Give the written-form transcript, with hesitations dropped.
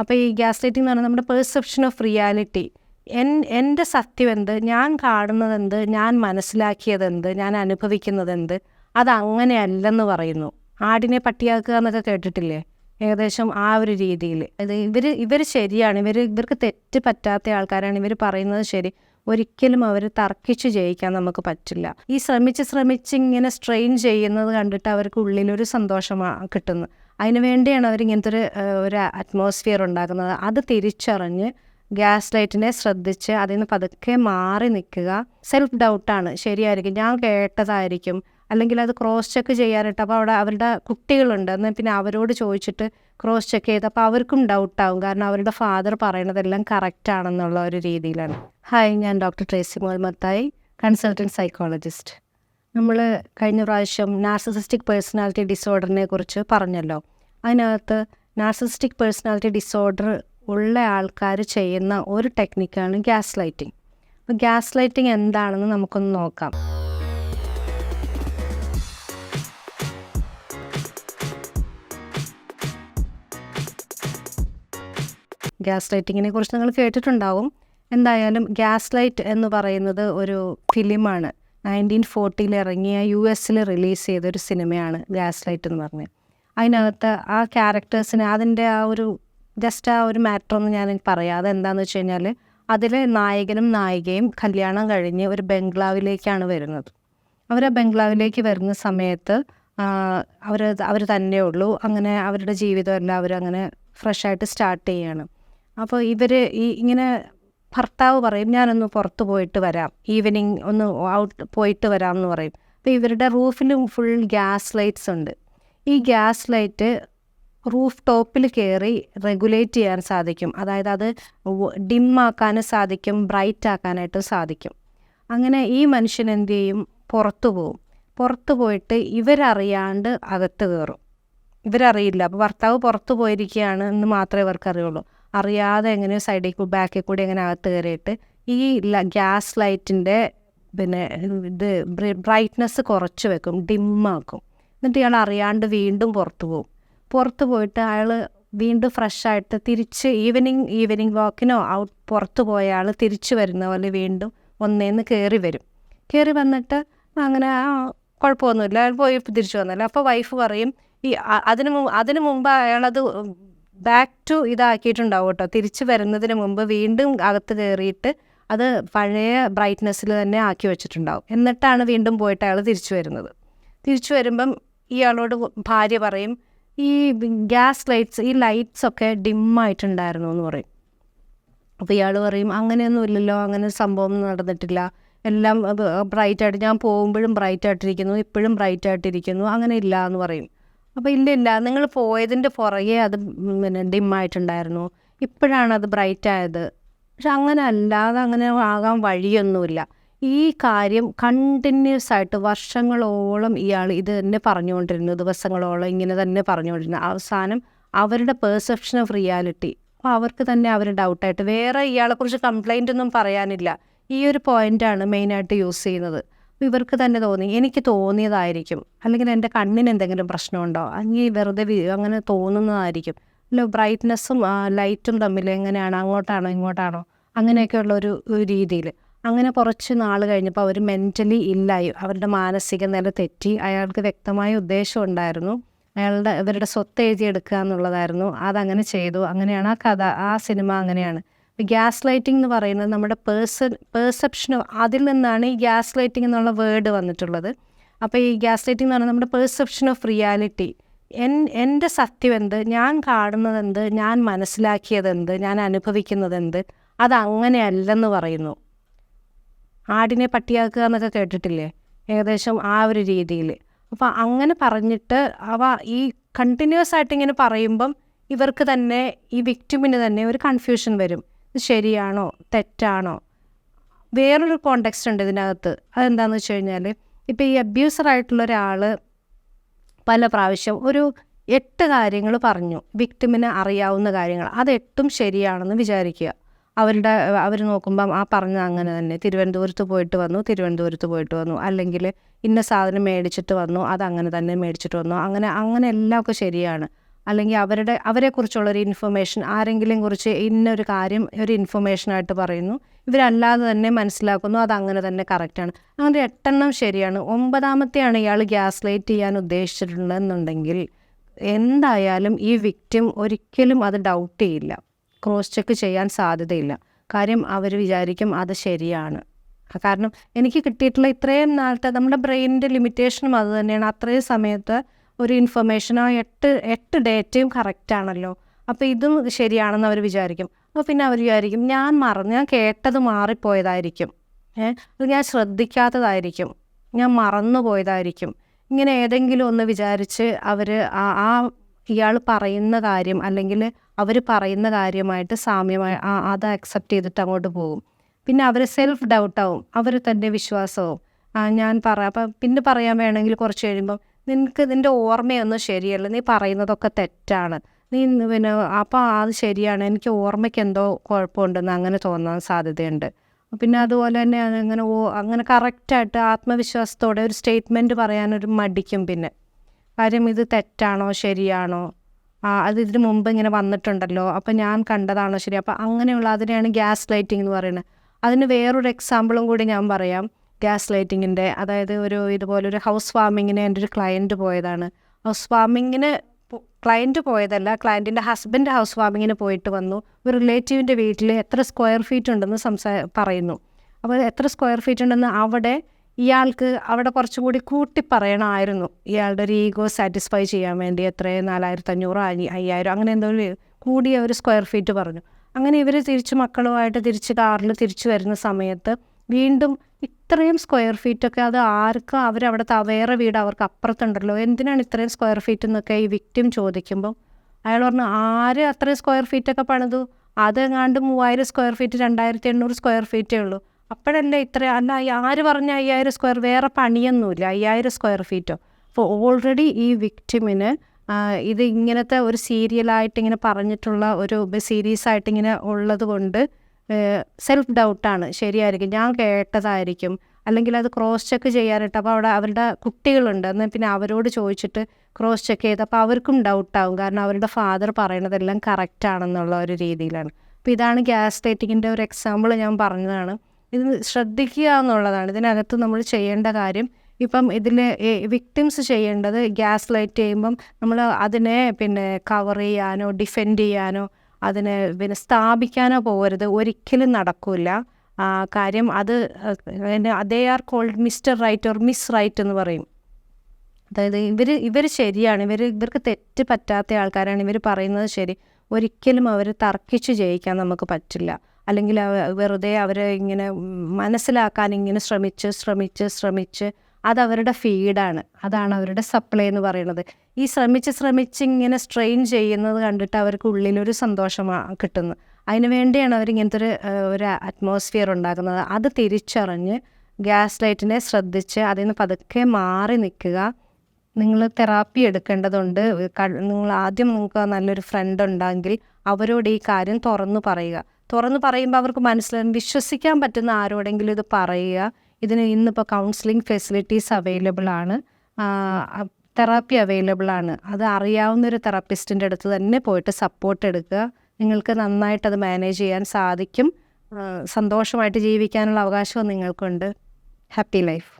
അപ്പോൾ ഈ gas lighting എന്ന് പറഞ്ഞാൽ നമ്മുടെ പെർസെപ്ഷൻ ഓഫ് റിയാലിറ്റി, എൻ്റെ സത്യം എന്ത്, ഞാൻ കാണുന്നതെന്ത്, ഞാൻ മനസ്സിലാക്കിയതെന്ത്, ഞാൻ അനുഭവിക്കുന്നതെന്ത്, അതങ്ങനെയല്ലെന്ന് പറയുന്നു. ആടിനെ പട്ടിയാക്കുക എന്നൊക്കെ കേട്ടിട്ടില്ലേ? ഏകദേശം ആ ഒരു രീതിയിൽ. അത് ഇവർ ശരിയാണ്, ഇവർക്ക് തെറ്റ് പറ്റാത്ത ആൾക്കാരാണ്, ഇവർ പറയുന്നത് ശരി. ഒരിക്കലും അവർ തർക്കിച്ച് ജയിക്കാൻ നമുക്ക് പറ്റില്ല. ഈ ശ്രമിച്ച് ഇങ്ങനെ സ്ട്രെയിൻ ചെയ്യുന്നത് കണ്ടിട്ട് അവർക്ക് ഉള്ളിലൊരു സന്തോഷമാണ് കിട്ടുന്നത്. അതിന് വേണ്ടിയാണ് അവരിങ്ങനത്തെ ഒരു അറ്റ്മോസ്ഫിയർ ഉണ്ടാക്കുന്നത്. അത് തിരിച്ചറിഞ്ഞ് ഗ്യാസ് ലൈറ്റിനെ ശ്രദ്ധിച്ച് അതിൽ നിന്ന് പതുക്കെ മാറി നിൽക്കുക. സെൽഫ് ഡൗട്ടാണ്, ശരിയായിരിക്കും, ഞാൻ കേട്ടതായിരിക്കും, അല്ലെങ്കിൽ അത് ക്രോസ് ചെക്ക് ചെയ്യാനായിട്ട്. അപ്പോൾ അവിടെ അവരുടെ കുട്ടികളുണ്ട്, എന്നാൽ പിന്നെ അവരോട് ചോദിച്ചിട്ട് ക്രോസ് ചെക്ക് ചെയ്ത് അപ്പോൾ അവർക്കും ഡൗട്ടാവും, കാരണം അവരുടെ ഫാദർ പറയണതെല്ലാം കറക്റ്റ് ആണെന്നുള്ള ഒരു രീതിയിലാണ്. ഹായ്, ഞാൻ ഡോക്ടർ ട്രേസി മുഹമ്മദായി, കൺസൾട്ടൻറ്റ് സൈക്കോളജിസ്റ്റ്. നമ്മൾ കഴിഞ്ഞ പ്രാവശ്യം നാർസിസിസ്റ്റിക് പേഴ്സണാലിറ്റി ഡിസോർഡറിനെ കുറിച്ച് പറഞ്ഞല്ലോ. അതിനകത്ത് നാർസിസിസ്റ്റിക് പേഴ്സണാലിറ്റി ഡിസോർഡർ ഉള്ള ആൾക്കാർ ചെയ്യുന്ന ഒരു ടെക്നിക്കാണ് ഗ്യാസ് ലൈറ്റിംഗ്. അപ്പോൾ ഗ്യാസ് ലൈറ്റിംഗ് എന്താണെന്ന് നമുക്കൊന്ന് നോക്കാം. ഗ്യാസ് ലൈറ്റിങ്ങിനെ കുറിച്ച് നിങ്ങൾ കേട്ടിട്ടുണ്ടാവും. എന്തായാലും ഗ്യാസ് ലൈറ്റ് എന്ന് പറയുന്നത് ഒരു ഫിലിമാണ്. 1940 ഇറങ്ങിയ US റിലീസ് ചെയ്തൊരു സിനിമയാണ് ഗ്യാസ് ലൈറ്റ് എന്ന് പറഞ്ഞത്. അതിനകത്ത് ആ ക്യാരക്ടേഴ്സിന് അതിൻ്റെ ആ ഒരു മാറ്ററൊന്നും ഞാൻ പറയാം. അതെന്താണെന്ന് വെച്ച് കഴിഞ്ഞാൽ, അതിൽ നായകനും നായികയും കല്യാണം കഴിഞ്ഞ് ഒരു ബംഗ്ലാവിലേക്കാണ് വരുന്നത്. അവർ ആ ബംഗ്ലാവിലേക്ക് വരുന്ന സമയത്ത് അവർ തന്നെ ഉള്ളൂ. അങ്ങനെ അവരുടെ ജീവിതമെല്ലാം അവരങ്ങനെ ഫ്രഷായിട്ട് സ്റ്റാർട്ട് ചെയ്യാണ്. അപ്പോൾ ഇങ്ങനെ ഭർത്താവ് പറയും, ഞാനൊന്ന് പുറത്ത് പോയിട്ട് വരാം, ഈവനിങ് ഒന്ന് ഔട്ട് പോയിട്ട് വരാം എന്ന് പറയും. അപ്പോൾ ഇവരുടെ റൂഫിലും ഫുൾ ഗ്യാസ് ലൈറ്റ്സ് ഉണ്ട്. ഈ ഗ്യാസ് ലൈറ്റ് റൂഫ് ടോപ്പിൽ കയറി റെഗുലേറ്റ് ചെയ്യാൻ സാധിക്കും. അതായത് അത് ഡിമ്മാക്കാനും സാധിക്കും, ബ്രൈറ്റ് ആക്കാനായിട്ടും സാധിക്കും. അങ്ങനെ ഈ മനുഷ്യൻ എന്ത് ചെയ്യും, പുറത്തു പോയിട്ട് ഇവരറിയാണ്ട് അകത്ത് കയറും. ഇവരറിയില്ല. അപ്പോൾ ഭർത്താവ് പുറത്ത് പോയിരിക്കുകയാണ് എന്ന് മാത്രമേ ഇവർക്കറിയുള്ളൂ. അറിയാതെ എങ്ങനെയോ ബാക്കിൽ കൂടി എങ്ങനെ അകത്ത് കയറിയിട്ട് ഈ ഗ്യാസ് ലൈറ്റിൻ്റെ ബ്രൈറ്റ്നസ് കുറച്ച് വെക്കും, ഡിമ്മാക്കും. എന്നിട്ട് ഇയാൾ അറിയാണ്ട് വീണ്ടും പുറത്ത് പോയിട്ട് അയാൾ വീണ്ടും ഫ്രഷായിട്ട് തിരിച്ച് ഈവനിങ് വാക്കിനോ പുറത്ത് പോയ ആൾ തിരിച്ച് വരുന്ന പോലെ വീണ്ടും ഒന്നേന്ന് കയറി വന്നിട്ട് അങ്ങനെ കുഴപ്പമൊന്നുമില്ല, അയാൾ പോയി തിരിച്ചു വന്നല്ലോ. അപ്പോൾ വൈഫ് പറയും, അതിന് മുമ്പ് അയാളത് ബാക്ക് ടു ഇതാക്കിയിട്ടുണ്ടാവും കേട്ടോ. തിരിച്ച് വരുന്നതിന് മുമ്പ് വീണ്ടും അകത്ത് കയറിയിട്ട് അത് പഴയ ബ്രൈറ്റ്നസ്സിൽ തന്നെ ആക്കി വെച്ചിട്ടുണ്ടാവും. എന്നിട്ടാണ് വീണ്ടും പോയിട്ട് അയാൾ തിരിച്ചു വരുമ്പം ഇയാളോട് ഭാര്യ പറയും, ഈ ഗ്യാസ് ലൈറ്റ്സ്, ഈ ലൈറ്റ്സൊക്കെ ഡിമ്മായിട്ടുണ്ടായിരുന്നു എന്ന് പറയും. അപ്പോൾ ഇയാൾ പറയും, അങ്ങനെയൊന്നും ഇല്ലല്ലോ, അങ്ങനെ സംഭവം നടന്നിട്ടില്ല, എല്ലാം ബ്രൈറ്റായിട്ട്, ഞാൻ പോകുമ്പോഴും ബ്രൈറ്റായിട്ടിരിക്കുന്നു, ഇപ്പോഴും ബ്രൈറ്റായിട്ടിരിക്കുന്നു, അങ്ങനെ ഇല്ല എന്ന് പറയും. അപ്പോൾ ഇല്ല, നിങ്ങൾ പോയതിൻ്റെ പുറകെ അത് ഡിമ്മായിട്ടുണ്ടായിരുന്നു, ഇപ്പോഴാണ് അത് ബ്രൈറ്റായത്. പക്ഷെ അങ്ങനെ അല്ലാതെ അങ്ങനെ ആകാൻ വഴിയൊന്നുമില്ല. ഈ കാര്യം കണ്ടിന്യൂസ് ആയിട്ട് വർഷങ്ങളോളം ഇയാൾ ഇത് തന്നെ പറഞ്ഞുകൊണ്ടിരുന്നു, ദിവസങ്ങളോളം ഇങ്ങനെ തന്നെ പറഞ്ഞുകൊണ്ടിരുന്നു. അവസാനം അവരുടെ പെർസെപ്ഷൻ ഓഫ് റിയാലിറ്റി, അപ്പോൾ അവർക്ക് തന്നെ അവർ ഡൗട്ടായിട്ട്, വേറെ ഇയാളെക്കുറിച്ച് കംപ്ലൈൻ്റ് ഒന്നും പറയാനില്ല, ഈ ഒരു പോയിൻ്റാണ് മെയിനായിട്ട് യൂസ് ചെയ്യുന്നത്. ഇവർക്ക് തന്നെ തോന്നി, എനിക്ക് തോന്നിയതായിരിക്കും, അല്ലെങ്കിൽ എൻ്റെ കണ്ണിന് എന്തെങ്കിലും പ്രശ്നമുണ്ടോ, അല്ലെങ്കിൽ വെറുതെ അങ്ങനെ തോന്നുന്നതായിരിക്കും, അല്ല ബ്രൈറ്റ്നസ്സും ലൈറ്റും തമ്മിൽ എങ്ങനെയാണ്, അങ്ങോട്ടാണോ ഇങ്ങോട്ടാണോ, അങ്ങനെയൊക്കെയുള്ള ഒരു രീതിയിൽ. അങ്ങനെ കുറച്ച് നാൾ കഴിഞ്ഞപ്പോൾ അവർ മെൻ്റലി ഇല്ലായി, അവരുടെ മാനസിക നില തെറ്റി. അയാൾക്ക് വ്യക്തമായ ഉദ്ദേശം ഉണ്ടായിരുന്നു, ഇവരുടെ സ്വത്ത് എഴുതിയെടുക്കുക എന്നുള്ളതായിരുന്നു. അതങ്ങനെ ചെയ്തു. അങ്ങനെയാണ് ആ കഥ, ആ സിനിമ അങ്ങനെയാണ്. ഗ്യാസ് ലൈറ്റിംഗ് എന്ന് പറയുന്നത് നമ്മുടെ പെർസെപ്ഷൻ, അതിൽ നിന്നാണ് ഈ ഗ്യാസ് ലൈറ്റിംഗ് എന്നുള്ള വേർഡ് വന്നിട്ടുള്ളത്. അപ്പോൾ ഈ ഗ്യാസ് ലൈറ്റിംഗ് എന്ന് പറയുന്നത് നമ്മുടെ പെർസെപ്ഷൻ ഓഫ് റിയാലിറ്റി, എൻ്റെ സത്യം എന്ത്, ഞാൻ കാണുന്നതെന്ത്, ഞാൻ മനസ്സിലാക്കിയതെന്ത്, ഞാൻ അനുഭവിക്കുന്നതെന്ത്, അതങ്ങനെയല്ലെന്ന് പറയുന്നു. ആടിനെ പട്ടിയാക്കുക എന്നൊക്കെ കേട്ടിട്ടില്ലേ? ഏകദേശം ആ ഒരു രീതിയിൽ. അപ്പോൾ അങ്ങനെ പറഞ്ഞിട്ട് ഈ കണ്ടിന്യൂസ് ആയിട്ട് ഇങ്ങനെ പറയുമ്പം ഇവർക്ക് തന്നെ, ഈ വിക്ടിമിന് തന്നെ ഒരു കൺഫ്യൂഷൻ വരും, ഇത് ശരിയാണോ തെറ്റാണോ. വേറൊരു കോണ്ടെക്സ്റ്റ് ഉണ്ട് ഇതിനകത്ത്. അതെന്താണെന്ന് വെച്ച് കഴിഞ്ഞാൽ, ഇപ്പോൾ ഈ അബ്യൂസറായിട്ടുള്ള ഒരാൾ പല പ്രാവശ്യം ഒരു 8 കാര്യങ്ങൾ പറഞ്ഞു, വിക്ടിമിന് അറിയാവുന്ന കാര്യങ്ങൾ, അത് 8ഉം ശരിയാണെന്ന് വിചാരിക്കുക. അവർ നോക്കുമ്പം ആ പറഞ്ഞത് അങ്ങനെ തന്നെ, തിരുവനന്തപുരത്ത് പോയിട്ട് വന്നു, അല്ലെങ്കിൽ ഇന്ന സാധനം മേടിച്ചിട്ട് വന്നു, അതങ്ങനെ തന്നെ മേടിച്ചിട്ട് വന്നു, അങ്ങനെ എല്ലാമൊക്കെ ശരിയാണ്. അല്ലെങ്കിൽ അവരെക്കുറിച്ചുള്ളൊരു ഇൻഫർമേഷൻ, ആരെങ്കിലും കുറിച്ച് ഇന്നൊരു കാര്യം ഒരു ഇൻഫർമേഷനായിട്ട് പറയുന്നു, ഇവരല്ലാതെ തന്നെ മനസ്സിലാക്കുന്നു അതങ്ങനെ തന്നെ കറക്റ്റാണ്. അങ്ങനെ 8 ശരിയാണ്. 9ാമത്തെയാണ് ഇയാൾ ഗ്യാസ് ലൈറ്റ് ചെയ്യാൻ ഉദ്ദേശിച്ചിട്ടുള്ളതെന്നുണ്ടെങ്കിൽ എന്തായാലും ഈ വിക്ടിം ഒരിക്കലും അത് ഡൗട്ട് ചെയ്യില്ല, ക്രോസ് ചെക്ക് ചെയ്യാൻ സാധ്യതയില്ല. കാര്യം അവർ വിചാരിക്കും അത് ശരിയാണ്. കാരണം എനിക്ക് കിട്ടിയിട്ടുള്ള ഇത്രയും നാളത്തെ നമ്മുടെ ബ്രെയിനിൻ്റെ ലിമിറ്റേഷനും അത് തന്നെയാണ്. അത്രയും സമയത്ത് ഒരു ഇൻഫർമേഷനോ 8 ഡേറ്റയും കറക്റ്റാണല്ലോ, അപ്പോൾ ഇതും ശരിയാണെന്ന് അവർ വിചാരിക്കും. അപ്പോൾ പിന്നെ അവർ വിചാരിക്കും ഞാൻ കേട്ടത് മാറിപ്പോയതായിരിക്കും, അത് ഞാൻ ശ്രദ്ധിക്കാത്തതായിരിക്കും, ഞാൻ മറന്നു പോയതായിരിക്കും, ഇങ്ങനെ ഏതെങ്കിലും ഒന്ന് വിചാരിച്ച് അവർ ഇയാൾ പറയുന്ന കാര്യം അല്ലെങ്കിൽ അവർ പറയുന്ന കാര്യമായിട്ട് സാമ്യമായി അത് അക്സെപ്റ്റ് ചെയ്തിട്ട് അങ്ങോട്ട് പോകും. പിന്നെ അവർ സെൽഫ് ഡൗട്ടാവും, അവർ തന്നെ വിശ്വാസവും ഞാൻ അപ്പം പിന്നെ പറയാൻ വേണമെങ്കിൽ കുറച്ച് കഴിയുമ്പം നിൻ്റെ ഓർമ്മയൊന്നും ശരിയല്ല, നീ പറയുന്നതൊക്കെ തെറ്റാണ്, നീ പിന്നെ അപ്പം അത് ശരിയാണ്, എനിക്ക് ഓർമ്മയ്ക്ക് എന്തോ കുഴപ്പമുണ്ടെന്ന് അങ്ങനെ തോന്നാൻ സാധ്യതയുണ്ട്. പിന്നെ അതുപോലെ തന്നെ അങ്ങനെ കറക്റ്റായിട്ട് ആത്മവിശ്വാസത്തോടെ ഒരു സ്റ്റേറ്റ്മെൻറ്റ് പറയാനൊരു മടിക്കും. പിന്നെ കാര്യം ഇത് തെറ്റാണോ ശരിയാണോ, അത് ഇതിന് മുമ്പ് ഇങ്ങനെ വന്നിട്ടുണ്ടല്ലോ, അപ്പം ഞാൻ കണ്ടതാണോ ശരി, അപ്പം അങ്ങനെയുള്ള അതിനെയാണ് ഗ്യാസ് ലൈറ്റിംഗ് എന്ന് പറയുന്നത്. അതിന് വേറൊരു എക്സാമ്പിളും കൂടി ഞാൻ പറയാം ഗ്യാസ് ലൈറ്റിങ്ങിൻ്റെ. അതായത് ഇതുപോലൊരു ഹൗസ് വാമിങ്ങിന് എൻ്റെ ഒരു ക്ലയൻറ്റ് പോയതാണ്. ഹൗസ് വാമിങ്ങിന് ക്ലയൻറ്റ് പോയതല്ല, ക്ലയൻറ്റിൻ്റെ ഹസ്ബൻഡ് ഹൗസ് വാമിങ്ങിന് പോയിട്ട് വന്നു. ഒരു റിലേറ്റീവിൻ്റെ വീട്ടിൽ എത്ര സ്ക്വയർ ഫീറ്റ് ഉണ്ടെന്ന് പറയുന്നു. അപ്പോൾ എത്ര സ്ക്വയർ ഫീറ്റ് ഉണ്ടെന്ന് ഇയാൾക്ക് അവിടെ കുറച്ചും കൂടി കൂട്ടി പറയണമായിരുന്നു, ഇയാളുടെ ഒരു ഈഗോ സാറ്റിസ്ഫൈ ചെയ്യാൻ വേണ്ടി. 4500 5000 അങ്ങനെ എന്തോ കൂടിയ ഒരു സ്ക്വയർ ഫീറ്റ് പറഞ്ഞു. അങ്ങനെ ഇവർ മക്കളുമായിട്ട് തിരിച്ച് കാറിൽ തിരിച്ചു വരുന്ന സമയത്ത് വീണ്ടും ഇത്രയും സ്ക്വയർ ഫീറ്റൊക്കെ അത് ആർക്കും അവരവിടുത്തെ വേറെ വീട് അവർക്ക് അപ്പുറത്തുണ്ടല്ലോ, എന്തിനാണ് ഇത്രയും സ്ക്വയർ ഫീറ്റ് എന്നൊക്കെ ഈ വിക്ടിം ചോദിക്കുമ്പോൾ അയാൾ പറഞ്ഞു ആര് അത്രയും സ്ക്വയർ ഫീറ്റൊക്കെ പണിതു, അതെങ്ങാണ്ട് 3000 സ്ക്വയർ ഫീറ്റ് 2800 സ്ക്വയർ ഫീറ്റേ ഉള്ളൂ. അപ്പോഴല്ലേ അല്ല ആര് പറഞ്ഞ 5000 സ്ക്വയർ, വേറെ പണിയൊന്നുമില്ല, 5000 സ്ക്വയർ ഫീറ്റോ. അപ്പോൾ ഓൾറെഡി ഈ വിക്ടിമിന് ഇത് ഇങ്ങനത്തെ ഒരു സീരിയലായിട്ട് ഇങ്ങനെ പറഞ്ഞിട്ടുള്ള ഒരു സീരീസായിട്ട് ഇങ്ങനെ ഉള്ളത് കൊണ്ട് സെൽഫ് ഡൗട്ടാണ്, ശരിയായിരിക്കും, ഞാൻ കേട്ടതായിരിക്കും, അല്ലെങ്കിൽ അത് ക്രോസ് ചെക്ക് ചെയ്യാനായിട്ട്. അപ്പോൾ അവിടെ അവരുടെ കുട്ടികളുണ്ട്, എന്നാൽ പിന്നെ അവരോട് ചോദിച്ചിട്ട് ക്രോസ് ചെക്ക് ചെയ്ത് അപ്പോൾ അവർക്കും ഡൗട്ടാവും, കാരണം അവരുടെ ഫാദർ പറയണതെല്ലാം കറക്റ്റാണെന്നുള്ള ഒരു രീതിയിലാണ്. അപ്പോൾ ഇതാണ് ഗ്യാസ് ലൈറ്റിങ്ങിൻ്റെ ഒരു എക്സാമ്പിൾ ഞാൻ പറഞ്ഞതാണ്. ഇത് ശ്രദ്ധിക്കുക എന്നുള്ളതാണ് ഇതിനകത്ത് നമ്മൾ ചെയ്യേണ്ട കാര്യം. ഇപ്പം ഇതിൽ വിക്ടിംസ് ചെയ്യേണ്ടത് ഗ്യാസ് ലൈറ്റ് ചെയ്യുമ്പം നമ്മൾ അതിനെ പിന്നെ കവർ ചെയ്യാനോ ഡിഫെൻഡ് ചെയ്യാനോ അതിനെ പിന്നെ സ്ഥാപിക്കാനോ പോകരുത്, ഒരിക്കലും നടക്കില്ല. കാര്യം അത് they are called mister right or miss right എന്ന് പറയും. അതായത് ഇവർ ശരിയാണ്, ഇവർക്ക് തെറ്റ് പറ്റാത്ത ആൾക്കാരാണ്, ഇവർ പറയുന്നത് ശരി. ഒരിക്കലും അവർ തർക്കിച്ച് ജയിക്കാൻ നമുക്ക് പറ്റില്ല. അല്ലെങ്കിൽ വെറുതെ അവരെ ഇങ്ങനെ മനസ്സിലാക്കാൻ ഇങ്ങനെ ശ്രമിച്ച് അതവരുടെ ഫീഡാണ്, അതാണ് അവരുടെ സപ്ലൈ എന്ന് പറയുന്നത്. ഈ ശ്രമിച്ച് ഇങ്ങനെ സ്ട്രെയിൻ ചെയ്യുന്നത് കണ്ടിട്ട് അവർക്ക് ഉള്ളിലൊരു സന്തോഷമാണ് കിട്ടുന്നത്. അതിന് വേണ്ടിയാണ് അവരിങ്ങനത്തെ ഒരു അറ്റ്മോസ്ഫിയർ ഉണ്ടാക്കുന്നത്. അത് തിരിച്ചറിഞ്ഞ് ഗ്യാസ് ലൈറ്റിനെ ശ്രദ്ധിച്ച് അതിൽ നിന്ന് പതുക്കെ മാറി നിൽക്കുക. നിങ്ങൾ തെറാപ്പി എടുക്കേണ്ടതുണ്ട്. നിങ്ങൾക്ക് നല്ലൊരു ഫ്രണ്ട് ഉണ്ടെങ്കിൽ അവരോട് ഈ കാര്യം തുറന്നു പറയുമ്പോൾ അവർക്ക് മനസ്സിലാകും, വിശ്വസിക്കാൻ പറ്റുന്ന ആരോടെങ്കിലും ഇത് പറയുക. ഇതിന് ഇന്നിപ്പോൾ കൗൺസിലിംഗ് ഫെസിലിറ്റീസ് അവൈലബിൾ ആണ്, തെറാപ്പി അവൈലബിൾ ആണ്. അത് അറിയാവുന്നൊരു തെറാപ്പിസ്റ്റിൻ്റെ അടുത്ത് തന്നെ പോയിട്ട് സപ്പോർട്ട് എടുക്കുക. നിങ്ങൾക്ക് നന്നായിട്ടത് മാനേജ് ചെയ്യാൻ സാധിക്കും. സന്തോഷമായിട്ട് ജീവിക്കാനുള്ള അവകാശവും നിങ്ങൾക്കുണ്ട്. Happy life.